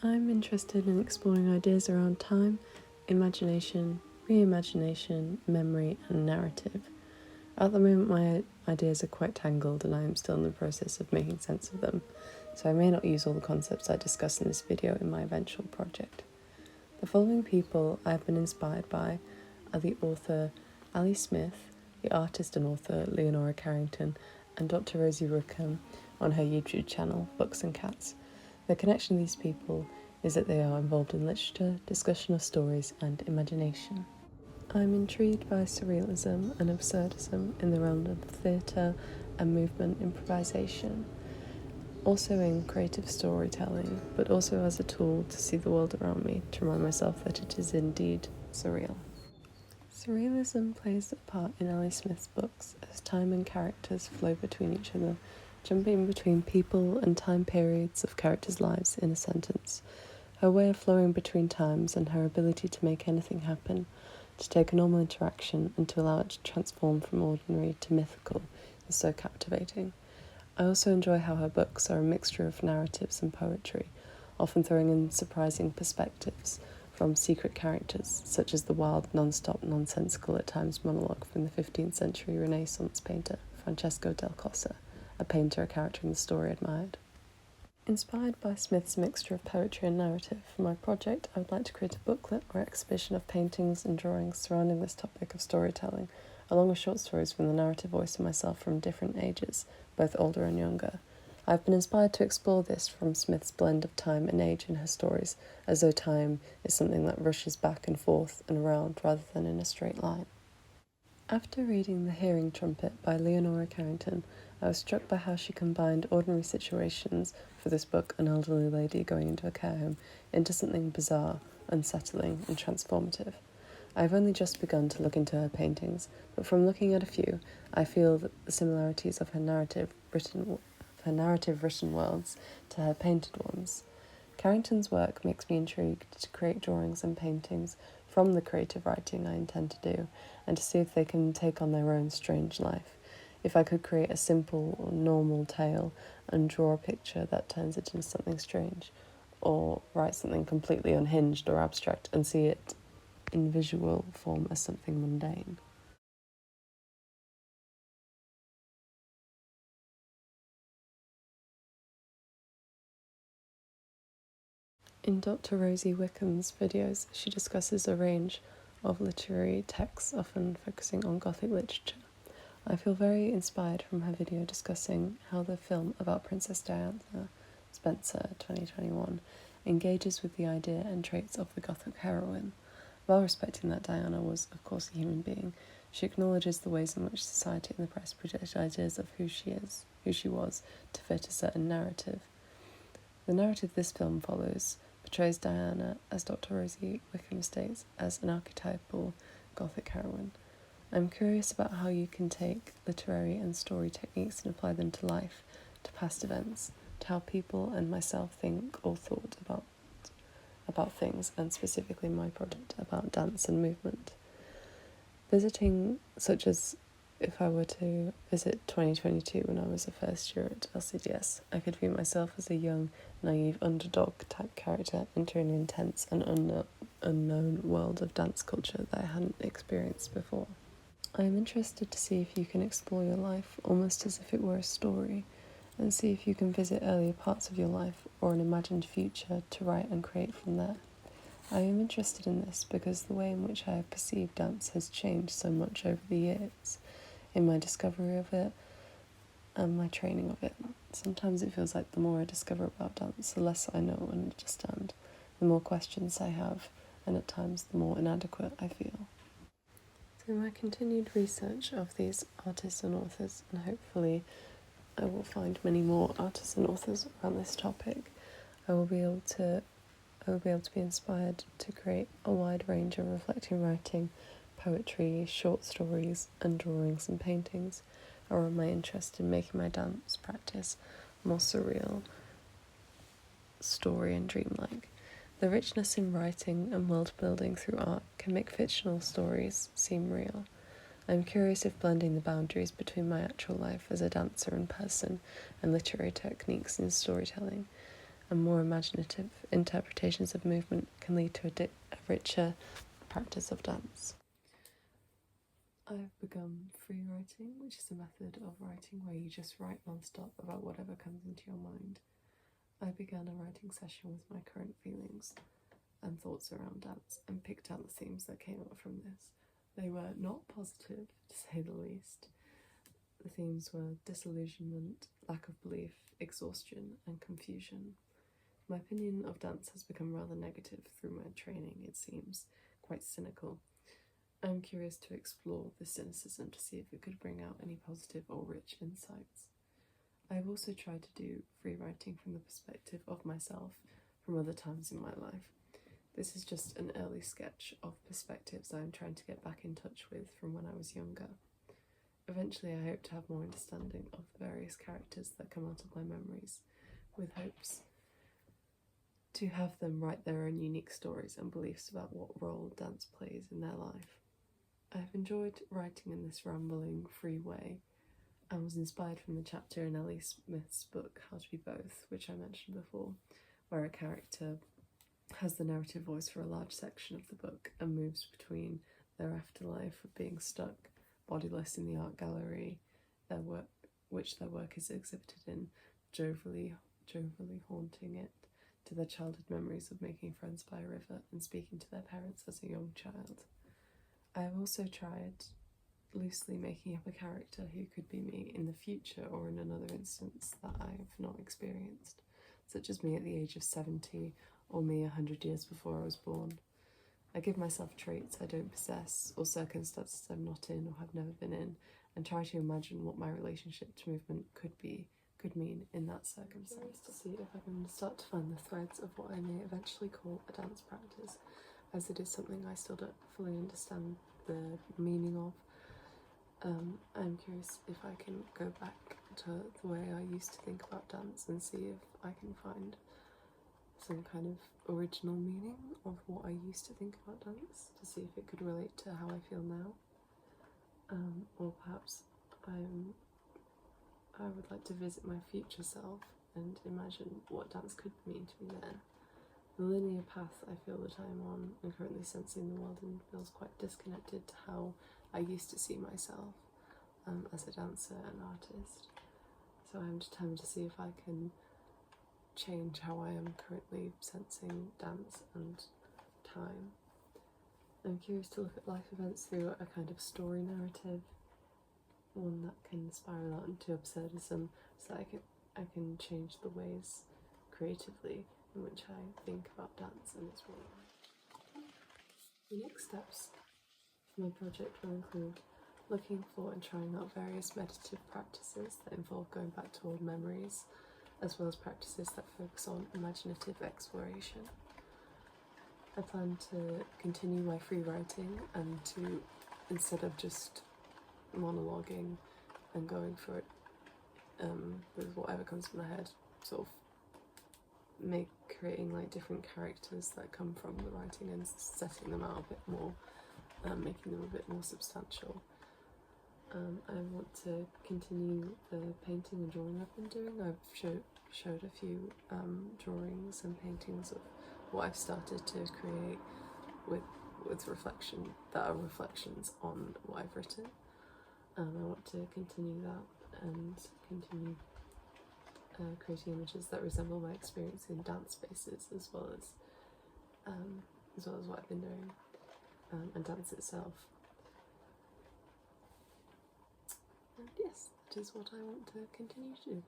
I'm interested in exploring ideas around time, imagination, reimagination, memory, and narrative. At the moment, my ideas are quite tangled and I am still in the process of making sense of them, so I may not use all the concepts I discuss in this video in my eventual project. The following people I have been inspired by are the author Ali Smith, the artist and author Leonora Carrington, and Dr. Rosie Wickham on her YouTube channel, Books and Cats. The connection of these people is that they are involved in literature, discussion of stories, and imagination. I'm intrigued by surrealism and absurdism in the realm of theatre and movement improvisation, also in creative storytelling, but also as a tool to see the world around me, to remind myself that it is indeed surreal. Surrealism plays a part in Ali Smith's books as time and characters flow between each other, jumping between people and time periods of characters' lives in a sentence. Her way of flowing between times and her ability to make anything happen, to take a normal interaction and to allow it to transform from ordinary to mythical, is so captivating. I also enjoy how her books are a mixture of narratives and poetry, often throwing in surprising perspectives from secret characters, such as the wild, non-stop, nonsensical at times monologue from the 15th century Renaissance painter Francesco del Cossa, a painter a character in the story admired. Inspired by Smith's mixture of poetry and narrative, for my project I would like to create a booklet or exhibition of paintings and drawings surrounding this topic of storytelling, along with short stories from the narrative voice of myself from different ages, both older and younger. I have been inspired to explore this from Smith's blend of time and age in her stories, as though time is something that rushes back and forth and around rather than in a straight line. After reading The Hearing Trumpet by Leonora Carrington, I was struck by how she combined ordinary situations for this book, an elderly lady going into a care home, into something bizarre, unsettling, and transformative. I have only just begun to look into her paintings, but from looking at a few, I feel that the similarities of her narrative written worlds to her painted ones. Carrington's work makes me intrigued to create drawings and paintings from the creative writing I intend to do, and to see if they can take on their own strange life. If I could create a simple or normal tale and draw a picture that turns it into something strange, or write something completely unhinged or abstract and see it in visual form as something mundane. In Dr. Rosie Wickham's videos, she discusses a range of literary texts, often focusing on Gothic literature. I feel very inspired from her video discussing how the film about Princess Diana, Spencer 2021, engages with the idea and traits of the Gothic heroine. While respecting that Diana was, of course, a human being, she acknowledges the ways in which society and the press project ideas of who she was, to fit a certain narrative. The narrative this film follows portrays Diana, as Dr. Rosie Wickham states, as an archetypal Gothic heroine. I'm curious about how you can take literary and story techniques and apply them to life, to past events, to how people and myself think or thought about things, and specifically my project about dance and movement. Visiting, such as if I were to visit 2022 when I was a first year at LCDS, I could view myself as a young, naive underdog type character entering an intense and unknown world of dance culture that I hadn't experienced before. I am interested to see if you can explore your life almost as if it were a story, and see if you can visit earlier parts of your life or an imagined future to write and create from there. I am interested in this because the way in which I have perceived dance has changed so much over the years, in my discovery of it and my training of it. Sometimes it feels like the more I discover about dance, the less I know and understand, the more questions I have, and at times the more inadequate I feel. Through my continued research of these artists and authors, and hopefully I will find many more artists and authors around this topic, I will be able to be inspired to create a wide range of reflecting writing, poetry, short stories, and drawings and paintings around my interest in making my dance practice more surreal, story and dreamlike. The richness in writing and world building through art can make fictional stories seem real. I'm curious if blending the boundaries between my actual life as a dancer in person and literary techniques in storytelling and more imaginative interpretations of movement can lead to a richer practice of dance. I've begun free writing, which is a method of writing where you just write non-stop about whatever comes into your mind. I began a writing session with my current feelings and thoughts around dance and picked out the themes that came up from this. They were not positive, to say the least. The themes were disillusionment, lack of belief, exhaustion, and confusion. My opinion of dance has become rather negative through my training, it seems, quite cynical. I'm curious to explore this cynicism to see if it could bring out any positive or rich insights. I've also tried to do free writing from the perspective of myself from other times in my life. This is just an early sketch of perspectives I'm trying to get back in touch with from when I was younger. Eventually I hope to have more understanding of the various characters that come out of my memories, with hopes to have them write their own unique stories and beliefs about what role dance plays in their life. I've enjoyed writing in this rambling, free way, and was inspired from the chapter in Ellie Smith's book How to Be Both, which I mentioned before, where a character has the narrative voice for a large section of the book and moves between their afterlife of being stuck bodiless in the art gallery, which their work is exhibited in, jovially haunting it, to their childhood memories of making friends by a river and speaking to their parents as a young child. I have also tried loosely making up a character who could be me in the future or in another instance that I have not experienced, such as me at the age of 70 or me 100 years before I was born. I give myself traits I don't possess or circumstances I'm not in or have never been in, and try to imagine what my relationship to movement could mean in that circumstance. To see if I can start to find the threads of what I may eventually call a dance practice, as it is something I still don't fully understand the meaning of. I'm curious if I can go back to the way I used to think about dance and see if I can find some kind of original meaning of what I used to think about dance, to see if it could relate to how I feel now. Or perhaps I would like to visit my future self and imagine what dance could mean to me then. The linear path I feel that I'm on and currently sensing the world in feels quite disconnected to how I used to see myself as a dancer and artist. So I'm determined to see if I can change how I am currently sensing dance and time. I'm curious to look at life events through a kind of story narrative, one that can spiral out into absurdism, so that I can change the ways creatively in which I think about dance and its role. The next steps for my project will include looking for and trying out various meditative practices that involve going back to old memories, as well as practices that focus on imaginative exploration. I plan to continue my free writing and to, instead of just monologuing and going for it with whatever comes from the head, sort of creating like different characters that come from the writing and setting them out a bit more, making them a bit more substantial. I want to continue the painting and drawing I've been doing. I've showed a few drawings and paintings of what I've started to create with reflection that are reflections on what I've written. I want to continue that and continue creating images that resemble my experience in dance spaces, as well as what I've been doing, and dance itself. And yes, that is what I want to continue to do.